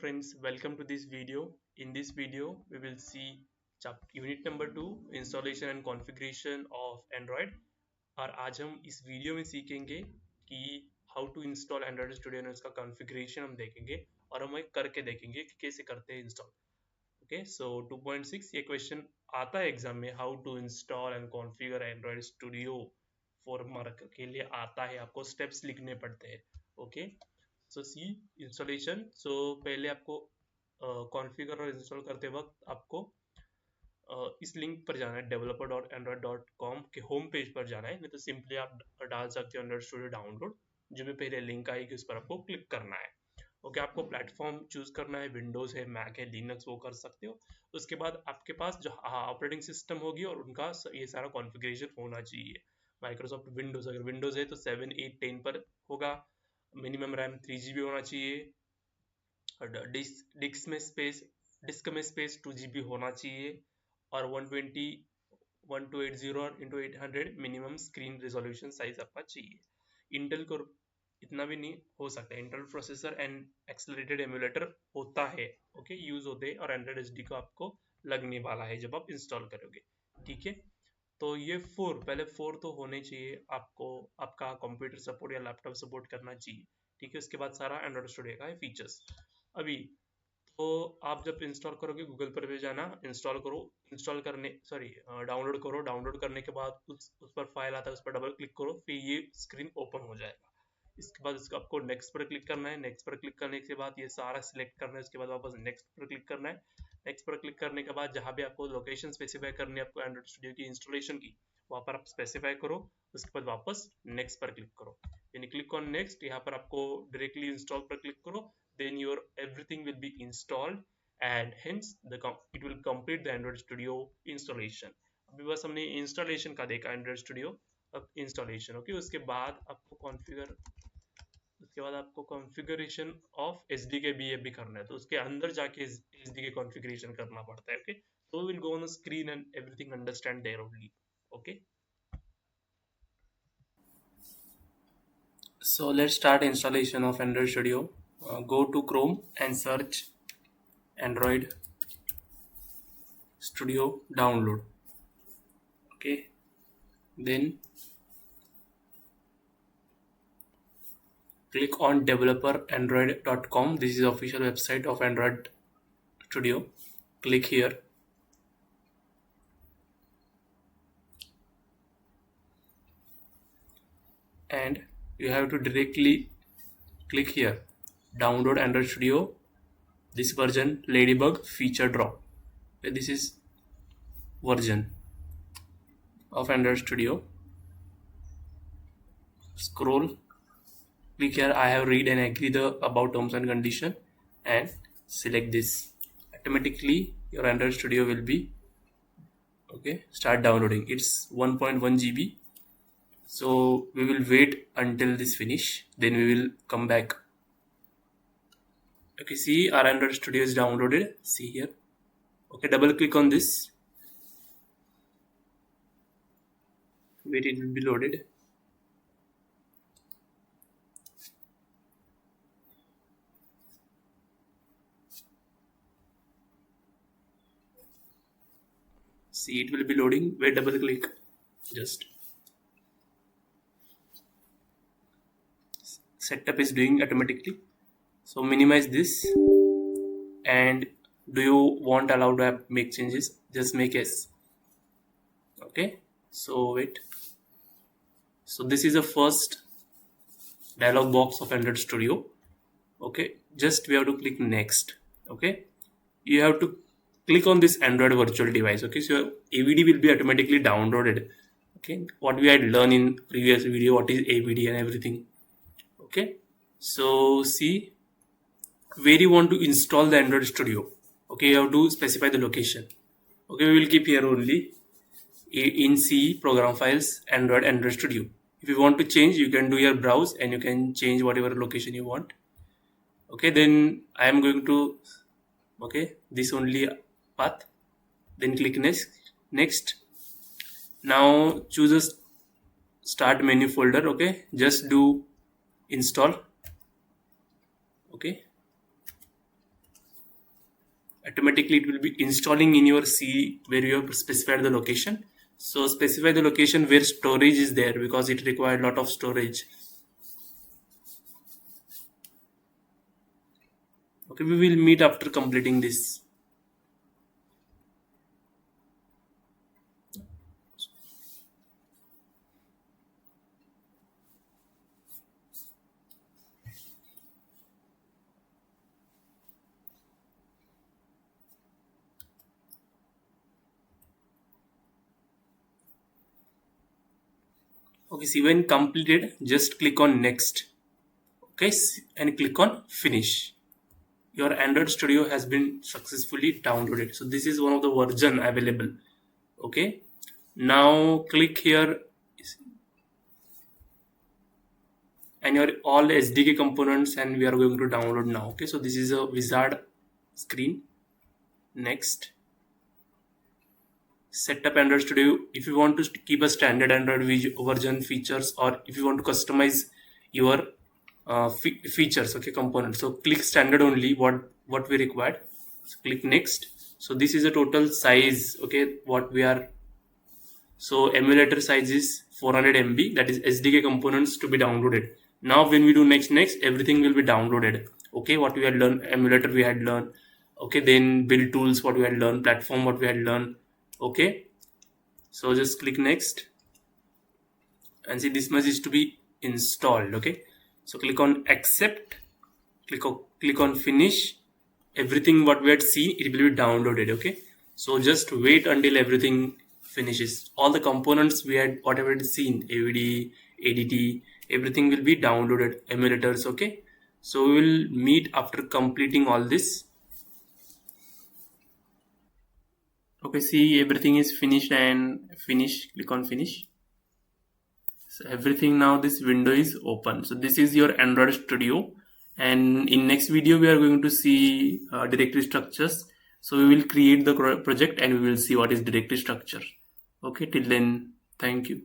friends, welcome to this video. In this video, we will see unit number 2 installation and configuration of Android. और आज हम इस video में सीखेंगे कि how to install Android studio और उसका कॉन्फ़िगरेशन हम देखेंगे और हम एक करके देखेंगे कि कैसे करते हैं इंस्टॉल. ओके, सो 2.6 ये क्वेश्चन आता है एग्जाम में, how to install and configure Android studio for mark के लिए आता है, आपको स्टेप्स लिखने पड़ते हैं. ओके, सो सी इंस्टॉलेशन. सो पहले आपको कॉन्फ़िगर और इंस्टॉल करते वक्त आपको इस लिंक पर जाना है, developer.android.com के होम पेज पर जाना है. नहीं तो सिंपली आप डाल सकते हो एंड्रॉयड स्टूडियो डाउनलोड, जो भी पहले लिंक आएगी उस पर आपको क्लिक करना है. ओके, आपको प्लेटफॉर्म चूज करना है, विंडोज़ है, मैक है, लिनक्स, वो कर सकते हो. उसके बाद आपके पास जो ऑपरेटिंग सिस्टम होगी और उनका ये सारा कॉन्फ़िगरेशन होना चाहिए. माइक्रोसॉफ्ट विंडोज़, अगर विंडोज़ है तो 7, 8, 10 पर होगा. मिनिमम रैम 3 GB होना चाहिए. डिस्क में स्पेस 2 GB होना चाहिए. और 120 1280 और into 800 minimum screen resolution size आपका चाहिए. इंटेल को इतना भी नहीं हो सकता. Intel processor and accelerated emulator होता है, ओके, यूज होते हैं और एंड्रॉइड एसडी को आपको लगने वाला है जब आप इंस्टॉल करोगे. ठीक है, तो ये पहले 4 तो होने चाहिए आपको. आपका कंप्यूटर सपोर्ट या लैपटॉप सपोर्ट करना चाहिए. ठीक है, उसके बाद सारा एंड्रॉइड स्टूडियो का है फीचर्स. अभी तो आप जब इंस्टॉल करोगे गूगल पर भी जाना, इंस्टॉल करो, डाउनलोड करो. डाउनलोड करने के बाद उस पर फाइल आता है, उस पर डबल क्लिक करो, फिर ये स्क्रीन ओपन हो जाएगा. इसके बाद इसको आपको नेक्स्ट पर क्लिक करना है. नेक्स्ट पर क्लिक करने के बाद ये सारा सिलेक्ट करना है. उसके बाद वापस नेक्स्ट पर क्लिक करना है. नेक्स्ट पर क्लिक करने के बाद जहाँ भी आपको लोकेशन स्पेसिफाई करनी है आपको एंड्रॉइड स्टूडियो की इंस्टॉलेशन की, वहाँ पर आप स्पेसिफाई करो. उसके बाद वापस नेक्स्ट पर क्लिक करो, यानी क्लिक ऑन नेक्स्ट. यहाँ पर आपको डायरेक्टली इंस्टॉल पर क्लिक करो, then your everything will be installed and hence it will complete the Android Studio installation. अभी बस हमने इंस्टॉलेशन का देखा एंड्रॉइड स्टूडियो. अब इंस्टॉलेशन, ओके, उसके बाद आपको कॉन्फ़िगरेशन ऑफ एसडीके भी करना है. तो उसके अंदर जाके एसडीके कॉन्फ़िगरेशन करना पड़ता है. Okay, so we will go on the screen and everything understand there only. Okay, so let's start installation of Android Studio. Go to Chrome and search Android Studio download. Okay, then click on developerandroid.com. This is the official website of Android Studio. Click here. And you have to directly click here, download Android Studio, this version Ladybug feature drop. Okay, this is version of Android Studio. Scroll, click here, I have read and agree the about terms and condition, and select this. Automatically your Android Studio will be start downloading. It's 1.1 GB. So we will wait until this finish, then we will come back. Okay, see our Android Studio is downloaded. See here. Okay, double click on this. Wait, it will be loaded. See, it will be loading. Wait, double click. Just setup is doing automatically. So minimize this, and do you want allowed to make changes? Just make yes. Okay, so wait. So this is the first dialog box of Android Studio. Okay, just we have to click next. Okay, you have to click on this Android virtual device. Okay, so your AVD will be automatically downloaded. Okay, what we had learned in previous video, what is AVD and everything. Okay, so see where you want to install the Android Studio. Okay, you have to specify the location. Okay, we will keep here only in C program files Android Studio. If you want to change, you can do your browse and you can change whatever location you want. Okay, then I am going to this only path, then click next. Now choose a start menu folder. Okay, just do install. Okay, automatically it will be installing in your C where you have specified the location. So specify the location where storage is there because it required a lot of storage. Okay, we will meet after completing this. Okay, see when completed, just click on next. Okay, and click on finish. Your Android Studio has been successfully downloaded. So this is one of the version available. Okay, now click here and your all SDK components, and we are going to download now. Okay, so this is a wizard screen. Next, set up Android Studio. If you want to keep a standard Android version features, or if you want to customize your features, okay, components. So click standard only. What we required. So click next. So this is a total size. Okay, what we are. So emulator size is 400 MB. That is SDK components to be downloaded. Now when we do next, everything will be downloaded. Okay, what we had learned, emulator we had learned. Okay, then build tools, what we had learned, platform, what we had learned. Okay, so just click next and see this much is to be installed. Okay, so click on accept, click on finish. Everything what we had seen, it will be downloaded. Okay, so just wait until everything finishes. All the components we had whatever it seen, AVD, ADT, everything will be downloaded, emulators. Okay, so we will meet after completing all this. Okay, see everything is finished and finish, click on finish. So everything now this window is open. So this is your Android Studio, and in next video we are going to see directory structures. So we will create the project and we will see what is directory structure. Okay, till then, thank you.